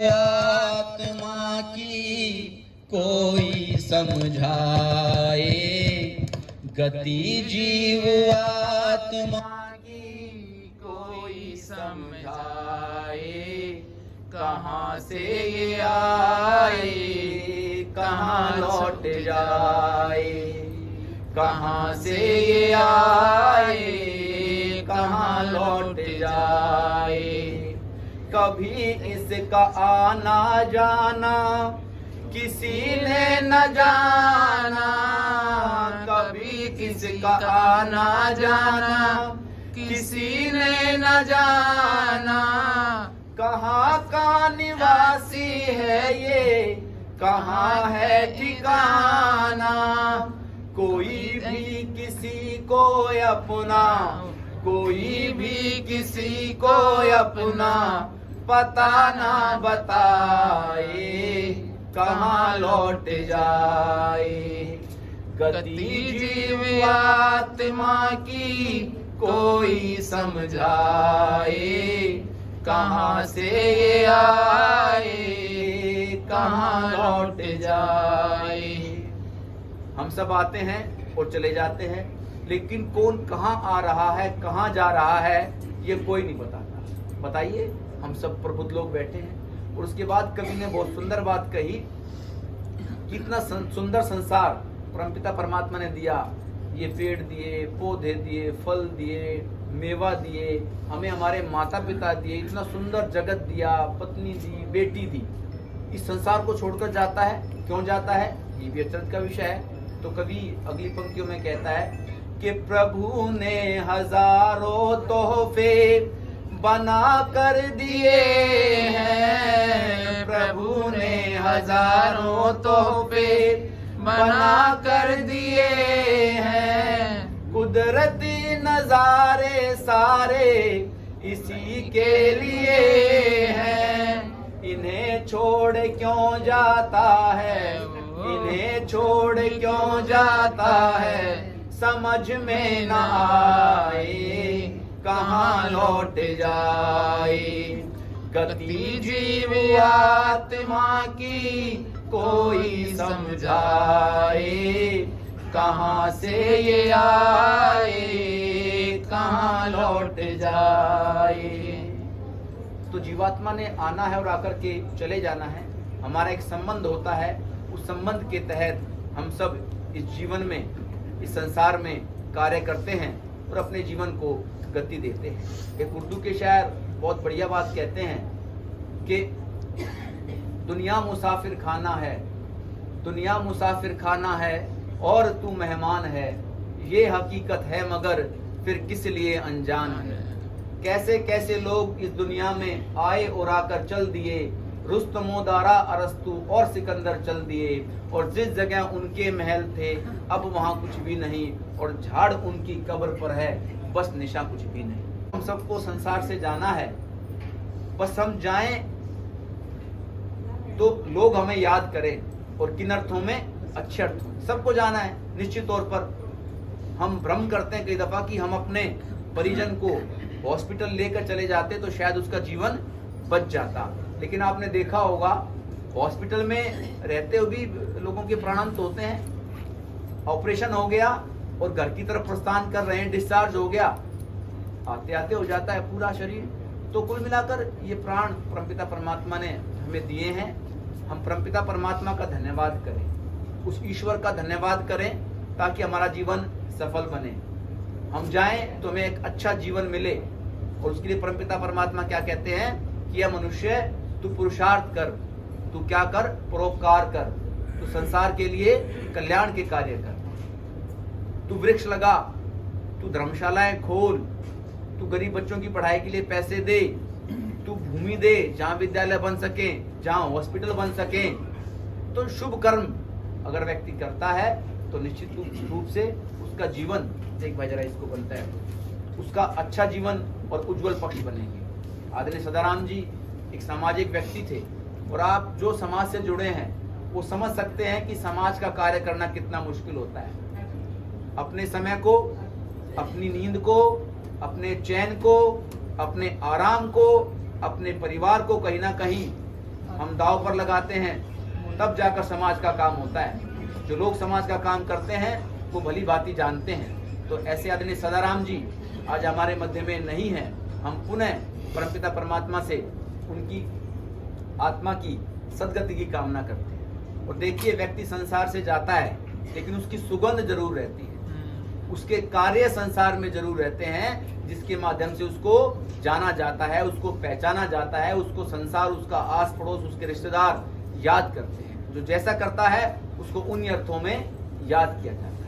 आत्मा की कोई समझाए, गति जीव आत्मा की कोई समझाए। कहाँ से ये आए, कहाँ लौट जाए, कहाँ से ये आए, कहाँ लौट जाए। कभी इसका आना जाना किसी ने न जाना, कभी किसका आना जाना किसी ने न जाना। कहाँ का निवासी है ये, कहाँ है ठिकाना। कोई भी किसी को अपना, कोई भी किसी को अपना पता ना बताए, कहाँ लौट जाए। गति जीव आत्मा की कोई समझाए, कहाँ से ये आए, कहाँ लौट जाए। हम सब आते हैं और चले जाते हैं, लेकिन कौन कहाँ आ रहा है, कहाँ जा रहा है, ये कोई नहीं बताता। बताइए, हम सब प्रबुद्ध लोग बैठे हैं। और उसके बाद कवि ने बहुत सुंदर बात कही, कितना सुंदर संसार परमपिता परमात्मा ने दिया। ये पेड़ दिए, पौधे दिए, फल दिए, मेवा दिए, हमें हमारे माता पिता दिए, इतना सुंदर जगत दिया, पत्नी दी, बेटी दी। इस संसार को छोड़कर जाता है, क्यों जाता है, ये भी अचरज का विषय है। तो कवि अगली पंक्तियों में कहता है कि प्रभु ने हजारों तोहफे बना कर दिए हैं, प्रभु ने हजारों तोहफे बना कर दिए हैं। कुदरती नजारे सारे इसी के लिए हैं, इन्हें छोड़ क्यों जाता है, इन्हें छोड़ क्यों जाता है, समझ में न आए, कहाँ लौट जाए। गति जीव आत्मा की कोई समझाए, कहाँ से ये आए, कहाँ लौट जाए। तो जीवात्मा ने आना है और आकर के चले जाना है। हमारा एक संबंध होता है, उस संबंध के तहत हम सब इस जीवन में, इस संसार में कार्य करते हैं और अपने जीवन को गति देते हैं। एक उर्दू के शायर बहुत बढ़िया बात कहते हैं कि दुनिया मुसाफिर खाना है, दुनिया मुसाफिर खाना है और तू मेहमान है, ये हकीकत है मगर फिर किस लिए अनजान है। कैसे कैसे लोग इस दुनिया में आए और आकर चल दिए, रुस्तमो दारा अरस्तु और सिकंदर चल दिए, और जिस जगह उनके महल थे अब वहाँ कुछ भी नहीं, और झाड़ उनकी कब्र पर है बस निशा कुछ भी नहीं। हम सबको संसार से जाना है, बस हम जाएं तो लोग हमें याद करें, और किन अर्थों में, अच्छे अर्थों। सबको जाना है निश्चित तौर पर। हम भ्रम करते हैं कई दफा कि हम अपने परिजन को हॉस्पिटल लेकर चले जाते तो शायद उसका जीवन बच जाता, लेकिन आपने देखा होगा हॉस्पिटल में रहते हुए भी लोगों के प्राणांत होते हैं। ऑपरेशन हो गया और घर की तरफ प्रस्थान कर रहे हैं, डिस्चार्ज हो गया, आते आते हो जाता है पूरा शरीर। तो कुल मिलाकर ये प्राण परमपिता परमात्मा ने हमें दिए हैं। हम परमपिता परमात्मा का धन्यवाद करें, उस ईश्वर का धन्यवाद करें ताकि हमारा जीवन सफल बने। हम जाएं तो हमें एक अच्छा जीवन मिले, और उसके लिए परमपिता परमात्मा क्या कहते हैं कि यह मनुष्य तू पुरुषार्थ कर, तू क्या कर, परोपकार कर, तू संसार के लिए कल्याण के कार्य कर, तू वृक्ष लगा, तू धर्मशालाएं खोल, तू गरीब बच्चों की पढ़ाई के लिए पैसे दे, तू भूमि दे जहाँ विद्यालय बन सके, जहाँ हॉस्पिटल बन सके। तो शुभ कर्म अगर व्यक्ति करता है तो निश्चित रूप से उसका जीवन, एक भाई जरा इसको बनता है, उसका अच्छा जीवन और उज्जवल पक्ष बनेंगे। आदरणीय सदाराम जी एक सामाजिक व्यक्ति थे, और आप जो समाज से जुड़े हैं वो समझ सकते हैं कि समाज का कार्य करना कितना मुश्किल होता है। अपने समय को, अपनी नींद को, अपने चैन को, अपने आराम को, अपने परिवार को कहीं ना कहीं हम दाव पर लगाते हैं, तब जाकर समाज का काम होता है। जो लोग समाज का काम करते हैं वो भली भांति जानते हैं। तो ऐसे आदरणीय सदाराम जी आज हमारे मध्य में नहीं है। हम पुनः परमपिता परमात्मा से उनकी आत्मा की सद्गति की कामना करते हैं। और देखिए, व्यक्ति संसार से जाता है लेकिन उसकी सुगंध जरूर रहती है, उसके कार्य संसार में जरूर रहते हैं, जिसके माध्यम से उसको जाना जाता है, उसको पहचाना जाता है, उसको संसार, उसका आस पड़ोस, उसके रिश्तेदार याद करते हैं। जो जैसा करता है उसको उन अर्थों में याद किया जाता है।